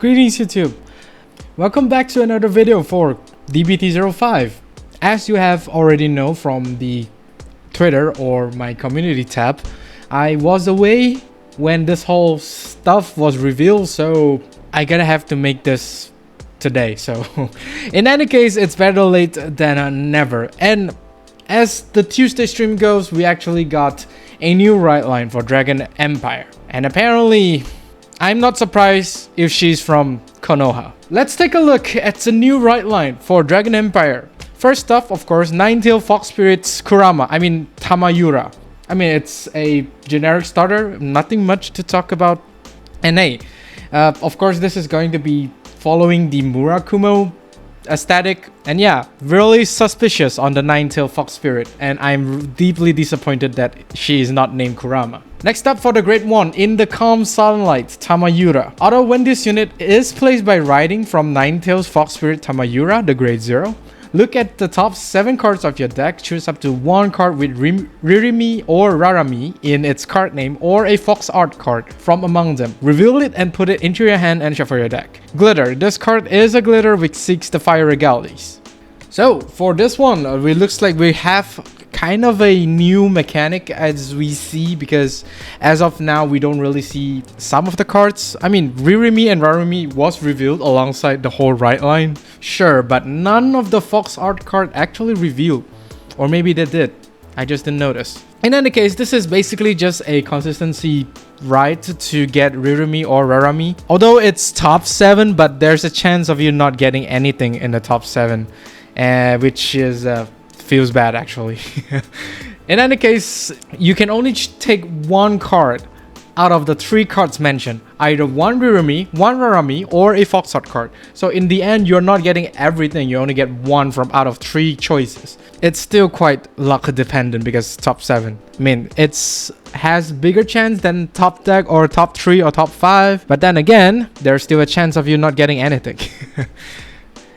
Greetings YouTube, welcome back to another video for DBT05. As you have already know from the Twitter or my community tab, I was away when this whole stuff was revealed, so I gotta have to make this today. So in any case, it's better late than never. And as the Tuesday stream goes, we actually got a new Rideline for Dragon Empire, and apparently I'm not surprised if she's from Konoha. Let's take a look at the new Rideline for Dragon Empire. First up, of course, Nine-Tailed Fox Spirit's Kurama, Tamayura. It's a generic starter, nothing much to talk about. And hey, of course, this is going to be following the Murakumo aesthetic. And yeah, really suspicious on the Nine-Tailed Fox Spirit. And I'm deeply disappointed that she is not named Kurama. Next up for the Grade 1, in the Calm Sunlight, Tamayura. Although when this unit is placed by riding from Nine-Tailed Fox Spirit Tamayura, the Grade 0, look at the top 7 cards of your deck, choose up to 1 card with Ririmi or Rarami in its card name or a Fox Art card from among them. Reveal it and put it into your hand and shuffle your deck. Glitter. This card is a glitter which seeks the fire regalies. So for this one, it looks like we have kind of a new mechanic as we see, because as of now we don't really see some of the cards. Ririmi and Rarami was revealed alongside the whole Rideline, sure, but none of the Fox Art card actually revealed, or maybe they did, I just didn't notice. In any case, this is basically just a consistency ride to get Ririmi or Rarami. Although it's top 7, but there's a chance of you not getting anything in the top 7, which is feels bad actually. In any case, you can only take 1 card out of the 3 cards mentioned, either 1 Ririmi, 1 Rarami, or a Fox Art card. So in the end, you're not getting everything, you only get 1 from out of 3 choices. It's still quite luck dependent because top 7. It's has bigger chance than top deck or top 3 or top 5, but then again, there's still a chance of you not getting anything.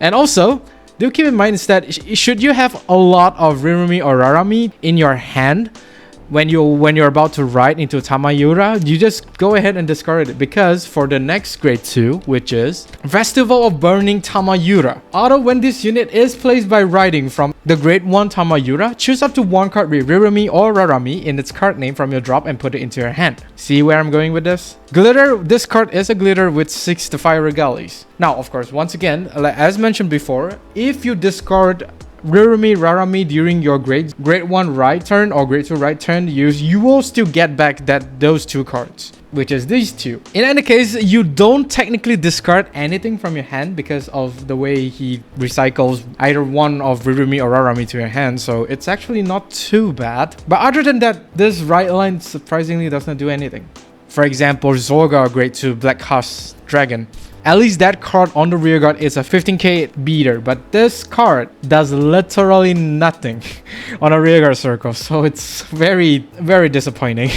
And also, do keep in mind is that should you have a lot of Ririmi or Rarami in your hand when you're about to ride into Tamayura, you just go ahead and discard it, because for the next Grade 2, which is Festival of Burning Tamayura. Although when this unit is placed by riding from the Grade 1 Tamayura, choose up to 1 card with Ririmi or Rarami in its card name from your drop and put it into your hand. See where I'm going with this? Glitter. This card is a glitter which seeks the fire regalies. Now, of course, once again, as mentioned before, if you discard Ririmi, Rarami during your grade 1 ride turn or grade 2 ride turn, you will still get back those 2 cards, which is these 2. In any case, you don't technically discard anything from your hand because of the way he recycles either one of Ririmi or Rarami to your hand, so it's actually not too bad. But other than that, this Rideline surprisingly does not do anything. For example, Zorga Grade 2 Black Husk Dragon. At least that card on the rear guard is a 15k beater, but this card does literally nothing on a rear guard circle, so it's very, very disappointing.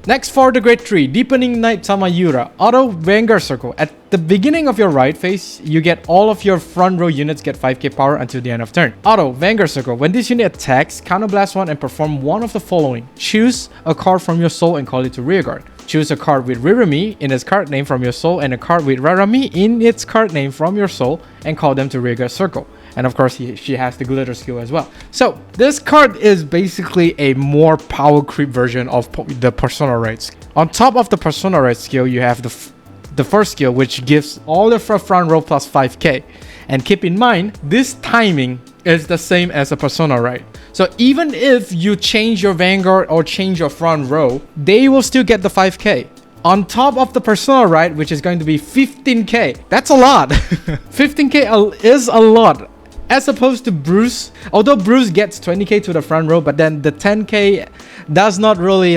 Next for the Grade 3, Deepening Knight Tamayura. Auto Vanguard Circle. At the beginning of your ride phase, you get all of your front row units get 5k power until the end of turn. Auto Vanguard Circle. When this unit attacks, counterblast 1 and perform one of the following. Choose a card from your soul and call it to rear guard. Choose a card with Ririmi in its card name from your soul and a card with Rarami in its card name from your soul and call them to rear guard circle. And of course, she has the glitter skill as well. So this card is basically a more power creep version of the Persona Ride. On top of the Persona Ride skill, you have the first skill, which gives all the front row plus 5k. And keep in mind, this timing is the same as a Persona Ride. So even if you change your Vanguard or change your front row, they will still get the 5k. On top of the Persona Ride, which is going to be 15k. That's a lot. 15k is a lot. As opposed to Bruce, although Bruce gets 20k to the front row, but then the 10k does not really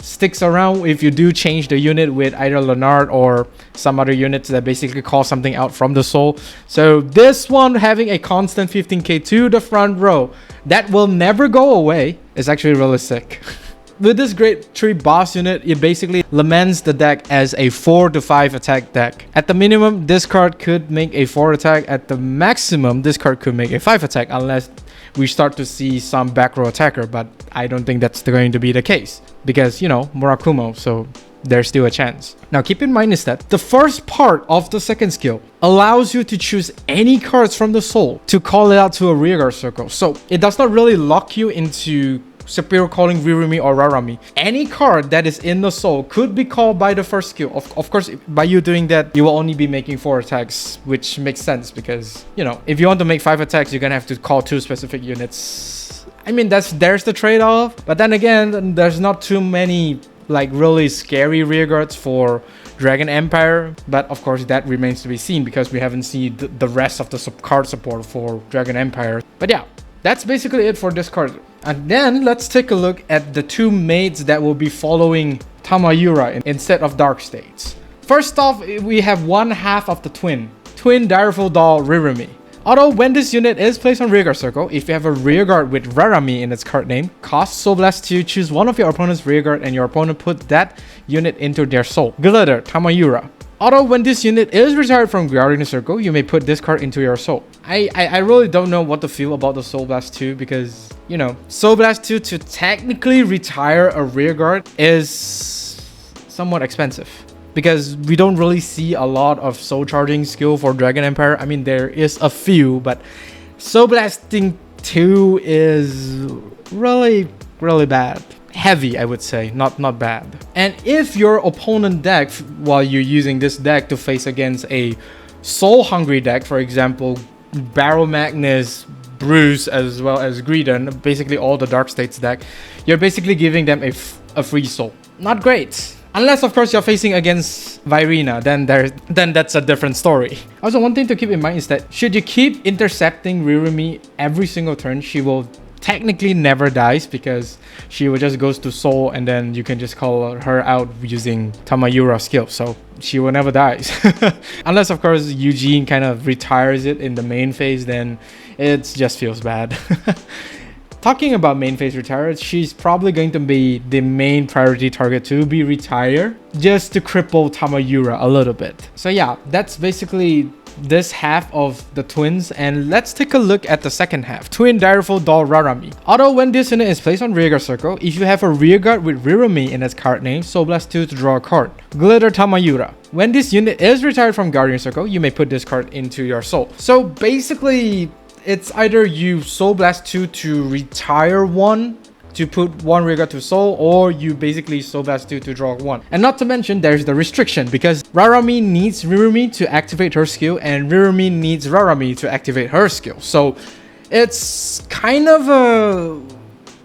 sticks around if you do change the unit with either Leonard or some other units that basically call something out from the soul. So this one having a constant 15k to the front row that will never go away is actually really sick. With this Grade 3 boss unit, it basically laments the deck as a 4 to 5 attack deck. At the minimum, this card could make a 4 attack. At the maximum, this card could make a 5 attack unless we start to see some back row attacker, but I don't think that's going to be the case because, you know, Murakumo, so there's still a chance. Now keep in mind is that the first part of the second skill allows you to choose any cards from the soul to call it out to a rearguard circle. So it does not really lock you into superior calling Ririmi or Rarami. Any card that is in the soul could be called by the first skill. Of course, by you doing that, you will only be making 4 attacks, which makes sense because, you know, if you want to make 5 attacks, you're gonna have to call 2 specific units. I mean, there's the trade-off, but then again, there's not too many like really scary rearguards for Dragon Empire, but of course that remains to be seen because we haven't seen the rest of the card support for Dragon Empire. But yeah, that's basically it for this card. And then let's take a look at the 2 maids that will be following Tamayura instead of Dark States. First off, we have one half of the twin Direful doll Ririmi. Although when this unit is placed on rearguard circle, if you have a rearguard with Rarami in its card name, cost Soul Blast to choose one of your opponent's rearguard and your opponent put that unit into their soul. Glitter Tamayura. Although when this unit is retired from Guardian Circle, you may put this card into your soul. I really don't know what to feel about the Soul Blast 2 because, you know, Soul Blast 2 to technically retire a rearguard is somewhat expensive. Because we don't really see a lot of soul charging skill for Dragon Empire. I mean, there is a few, but Soul Blasting 2 is really bad. Heavy, I would say, not bad. And if your opponent deck, while you're using this deck to face against a soul hungry deck, for example, Barrel Magnus, Bruce, as well as Greedon, basically all the Dark States deck, you're basically giving them a free soul. Not great. Unless, of course, you're facing against Virina, then that's a different story. Also, one thing to keep in mind is that should you keep intercepting Ririmi every single turn, she will technically never dies because she will just goes to soul and then you can just call her out using Tamayura skill. So she will never dies. Unless, of course, Eugene kind of retires it in the main phase, then it just feels bad. Talking about main phase retired, she's probably going to be the main priority target to be retired just to cripple Tamayura a little bit. So yeah, that's basically this half of the twins, and let's take a look at the second half, Twin Direful Doll Rarami. Although when this unit is placed on rearguard circle, if you have a rearguard with Ririmi in its card name, Soul Blast 2 to draw a card. Glitter Tamayura. When this unit is retired from Guardian Circle, you may put this card into your soul. So basically, it's either you Soul Blast 2 to retire one, to put one rearguard to soul, or you basically Soul Blast 2 to draw 1. And not to mention, there's the restriction because Rarami needs Ririmi to activate her skill and Ririmi needs Rarami to activate her skill. So it's kind of a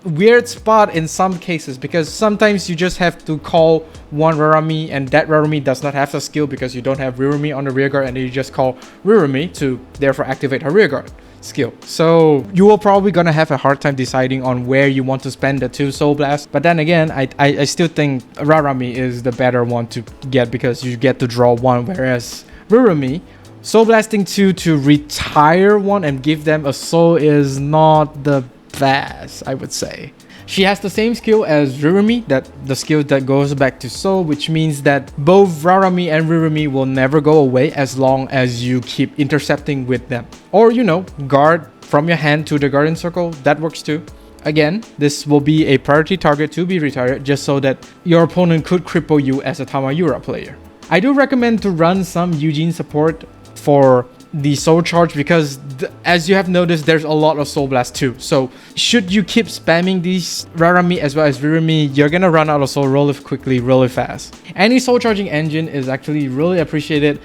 weird spot in some cases because sometimes you just have to call one Rarami and that Rarami does not have the skill because you don't have Ririmi on the rearguard, and then you just call Ririmi to therefore activate her rearguard skill. So you will probably gonna have a hard time deciding on where you want to spend the 2 Soul Blasts. But then again, I still think Rarami is the better one to get because you get to draw 1, whereas Ririmi, Soul Blasting 2 to retire 1 and give them a soul is not the best, I would say. She has the same skill as Ririmi, that the skill that goes back to soul, which means that both Rarami and Ririmi will never go away as long as you keep intercepting with them. Or, you know, guard from your hand to the Guardian Circle, that works too. Again, this will be a priority target to be retired just so that your opponent could cripple you as a Tamayura player. I do recommend to run some Eugene support for the soul charge because as you have noticed, there's a lot of Soul Blast too. So should you keep spamming these Rarami as well as Ririmi, you're gonna run out of soul really quickly, really fast. Any soul charging engine is actually really appreciated.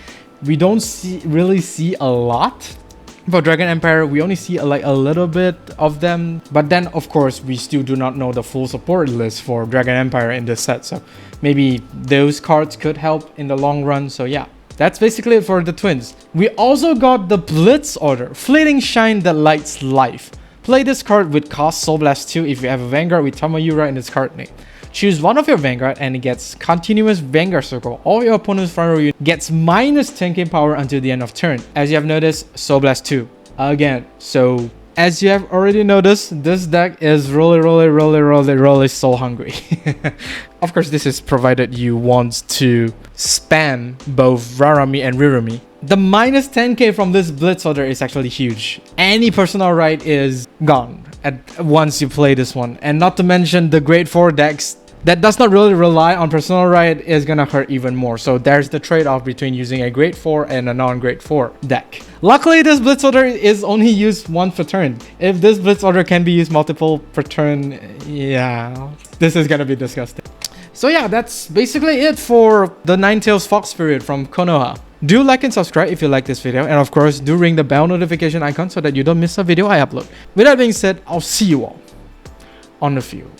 We don't really see a lot for Dragon Empire. We only see like a little bit of them, but then of course we still do not know the full support list for Dragon Empire in this set, so maybe those cards could help in the long run. So yeah, that's basically it for the twins. We also got the Blitz Order, Fleeting Shine that lights life. Play this card with cost Soul Blast 2 if you have a Vanguard with Tamayura in its card name. Choose one of your Vanguard and it gets continuous Vanguard circle. All your opponent's front row unit gets minus 10k power until the end of turn. As you have noticed, Soul Blast 2. Again, so as you have already noticed, this deck is really soul hungry. Of course, this is provided you want to spam both Rarami and Ririmi. The minus 10k from this Blitz Order is actually huge. Any personal right is gone once you play this one. And not to mention the grade 4 decks that does not really rely on personal right is gonna hurt even more. So there's the trade-off between using a grade 4 and a non-grade 4 deck. Luckily, this Blitz Order is only used one per turn. If this Blitz Order can be used multiple per turn, yeah, this is gonna be disgusting. So yeah, that's basically it for the Ninetales Fox Spirit from Konoha. Do like and subscribe if you like this video, and of course do ring the bell notification icon so that you don't miss a video I upload. With that being said, I'll see you all on the field.